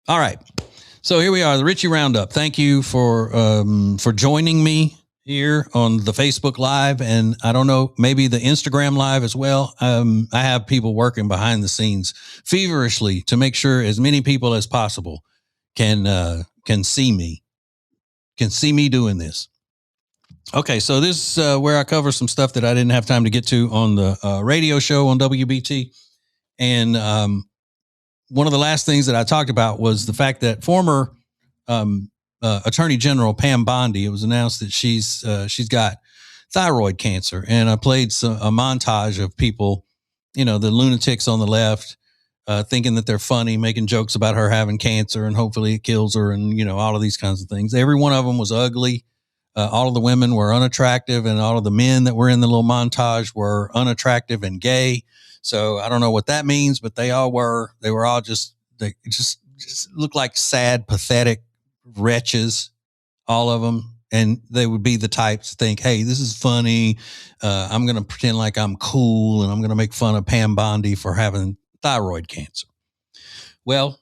All right. So here we are, the Ritchie Roundup. Thank you for joining me here on the Facebook Live, and I don't know, maybe the Instagram Live as well. I have people working behind the scenes feverishly to make sure as many people as possible can see me doing this. Okay, so this is where I cover some stuff that I didn't have time to get to on the radio show on WBT, and one of the last things that I talked about was the fact that former Attorney General Pam Bondi, it was announced that she's got thyroid cancer, and I played a montage of people, the lunatics on the left, thinking that they're funny, making jokes about her having cancer, and hopefully it kills her, and all of these kinds of things. Every one of them was ugly. All of the women were unattractive, and all of the men that were in the little montage were unattractive and gay. So I don't know what that means, but they all were. They were all just looked like sad, pathetic wretches, all of them. And they would be the types to think, hey, this is funny. I'm going to pretend like I'm cool, and I'm going to make fun of Pam Bondi for having thyroid cancer. Well,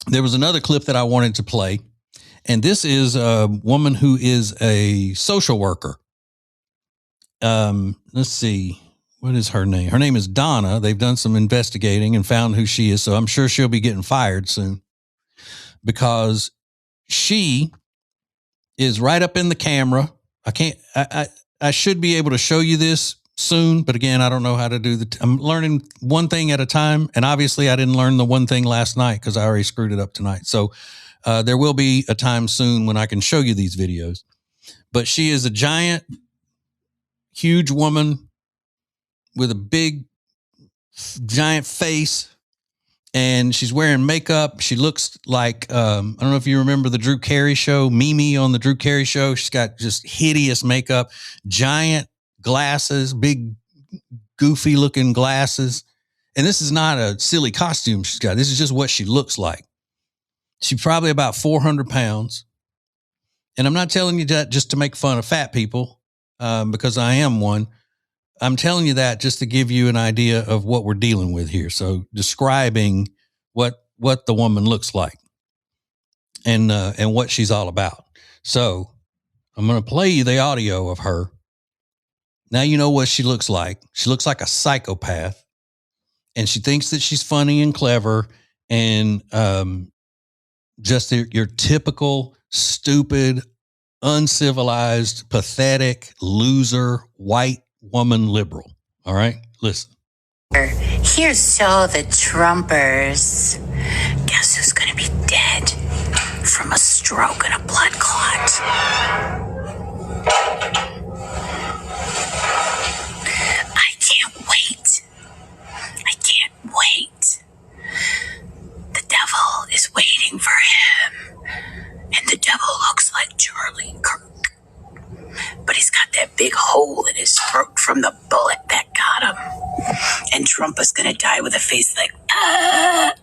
there was another clip that I wanted to play. And this is a woman who is a social worker. Let's see. What is her name? Her name is Donna. They've done some investigating and found who she is. So I'm sure she'll be getting fired soon, because she is right up in the camera. I should be able to show you this soon, but again, I don't know how to do I'm learning one thing at a time. And obviously I didn't learn the one thing last night because I already screwed it up tonight. So there will be a time soon when I can show you these videos. But she is a giant, huge woman with a big, giant face, and she's wearing makeup. She looks like, I don't know if you remember the Drew Carey show, Mimi on the Drew Carey show. She's got just hideous makeup, giant glasses, big, goofy looking glasses. And this is not a silly costume she's got. This is just what she looks like. She's probably about 400 pounds. And I'm not telling you that just to make fun of fat people, because I am one. I'm telling you that just to give you an idea of what we're dealing with here. So describing what the woman looks like and what she's all about. So I'm going to play you the audio of her. Now you know what she looks like. She looks like a psychopath, and she thinks that she's funny and clever and just your typical stupid, uncivilized, pathetic, loser, white woman liberal. All right, listen. Here's to all the Trumpers. Guess who's gonna be dead from a stroke and a blood clot? I can't wait. I can't wait. The devil is waiting for him, and the devil looks like Charlie Kirk. But he's got that big hole in his throat from the bullet that got him. And Trump is going to die with a face like, ah.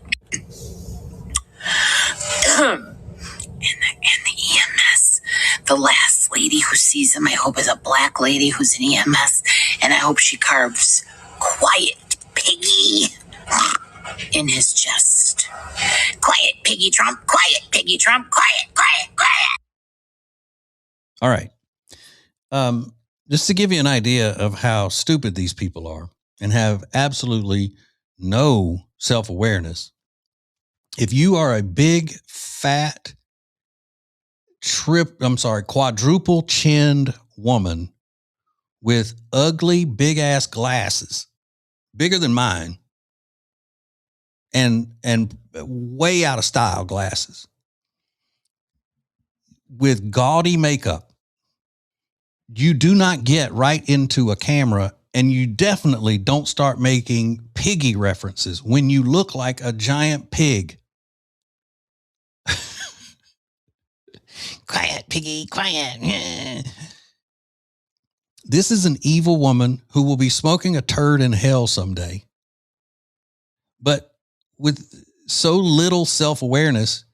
And the EMS, the last lady who sees him, I hope is a black lady who's an EMS. And I hope she carves "Quiet Piggy" in his chest. Quiet Piggy Trump, quiet Piggy Trump, quiet, quiet, quiet. All right. Just to give you an idea of how stupid these people are and have absolutely no self-awareness. If you are a big, fat, quadruple chinned woman with ugly, big ass glasses, bigger than mine, and way out of style glasses, with gaudy makeup, you do not get right into a camera, and you definitely don't start making piggy references when you look like a giant pig. Quiet, piggy, quiet. This is an evil woman who will be smoking a turd in hell someday. But with so little self-awareness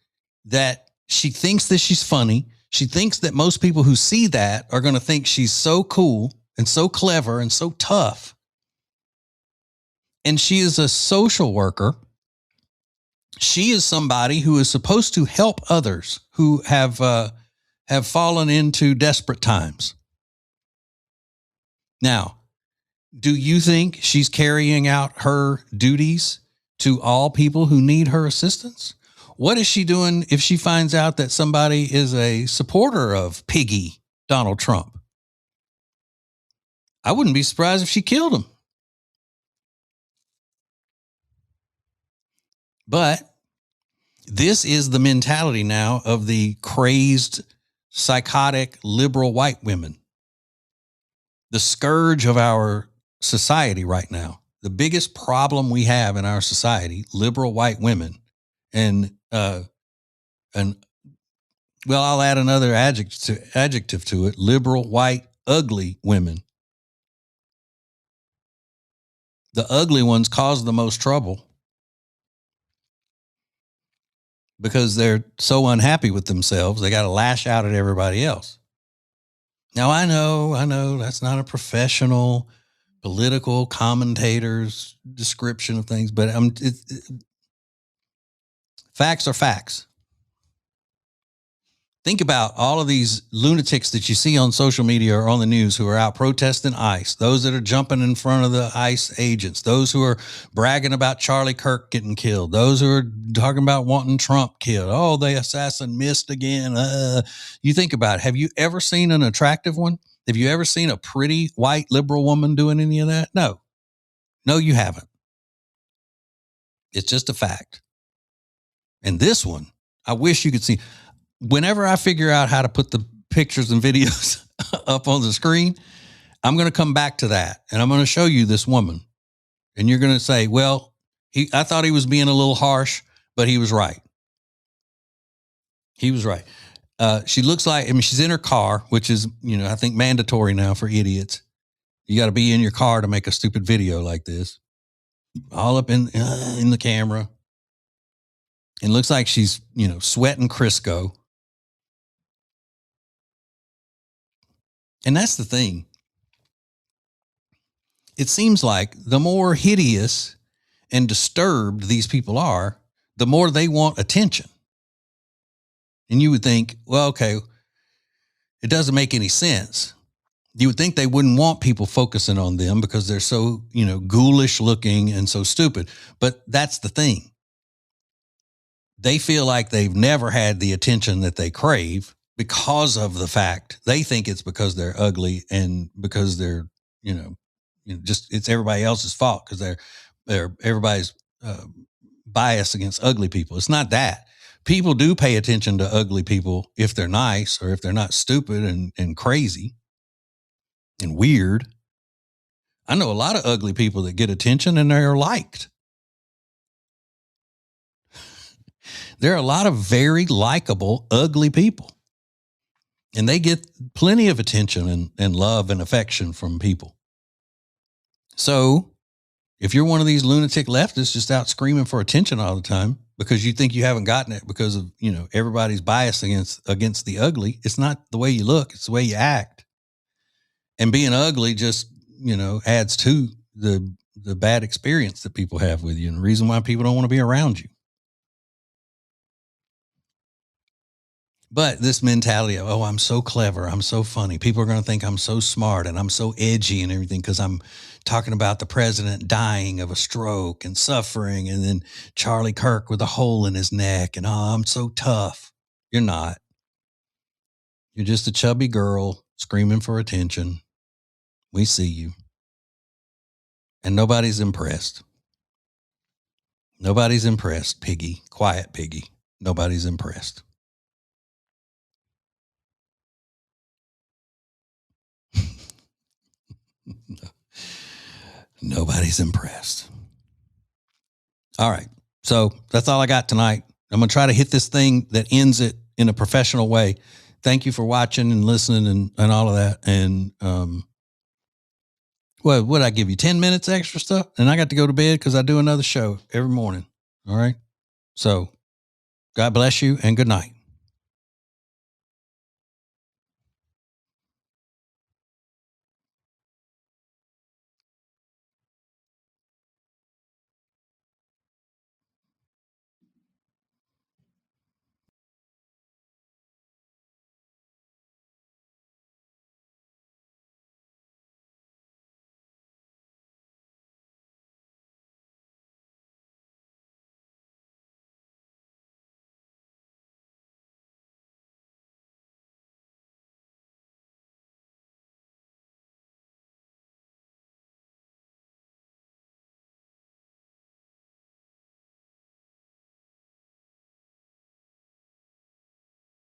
that she thinks that she's funny. She thinks that most people who see that are going to think she's so cool and so clever and so tough. And she is a social worker She is somebody who is supposed to help others who have fallen into desperate times. Now, do you think she's carrying out her duties to all people who need her assistance? What is she doing if she finds out that somebody is a supporter of Piggy Donald Trump? I wouldn't be surprised if she killed him. But this is the mentality now of the crazed, psychotic, liberal white women. The scourge of our society right now. The biggest problem we have in our society, liberal white women, and well, I'll add another adjective to it: liberal, white, ugly women. The ugly ones cause the most trouble because they're so unhappy with themselves. They got to lash out at everybody else. Now, I know that's not a professional political commentator's description of things, but facts are facts. Think about all of these lunatics that you see on social media or on the news who are out protesting ICE, those that are jumping in front of the ICE agents, those who are bragging about Charlie Kirk getting killed, those who are talking about wanting Trump killed. Oh, the assassin missed again. You think about it. Have you ever seen an attractive one? Have you ever seen a pretty white liberal woman doing any of that? No, you haven't. It's just a fact. And this one, I wish you could see. Whenever I figure out how to put the pictures and videos up on the screen, I'm going to come back to that. And I'm going to show you this woman. And you're going to say, well, I thought he was being a little harsh, but he was right. He was right. She looks like, she's in her car, which is, I think mandatory now for idiots. You got to be in your car to make a stupid video like this. All up in the camera. And looks like she's, sweating Crisco. And that's the thing. It seems like the more hideous and disturbed these people are, the more they want attention. And you would think, well, okay, it doesn't make any sense. You would think they wouldn't want people focusing on them because they're so, ghoulish looking and so stupid. But that's the thing. They feel like they've never had the attention that they crave because of the fact they think it's because they're ugly and because they're, just it's everybody else's fault because they're everybody's biased against ugly people. It's not that. People do pay attention to ugly people if they're nice or if they're not stupid and crazy and weird. I know a lot of ugly people that get attention and they're liked. There are a lot of very likable, ugly people. And they get plenty of attention and love and affection from people. So if you're one of these lunatic leftists just out screaming for attention all the time because you think you haven't gotten it because of, everybody's bias against the ugly, it's not the way you look, it's the way you act. And being ugly just, adds to the bad experience that people have with you and the reason why people don't want to be around you. But this mentality of, oh, I'm so clever, I'm so funny. People are going to think I'm so smart and I'm so edgy and everything because I'm talking about the president dying of a stroke and suffering and then Charlie Kirk with a hole in his neck and, oh, I'm so tough. You're not. You're just a chubby girl screaming for attention. We see you. And nobody's impressed. Nobody's impressed, Piggy. Quiet Piggy. Nobody's impressed. Nobody's impressed. All right. So that's all I got tonight. I'm going to try to hit this thing that ends it in a professional way. Thank you for watching and listening and all of that. And, what would I give you 10 minutes extra stuff? And I got to go to bed because I do another show every morning. All right. So God bless you and good night.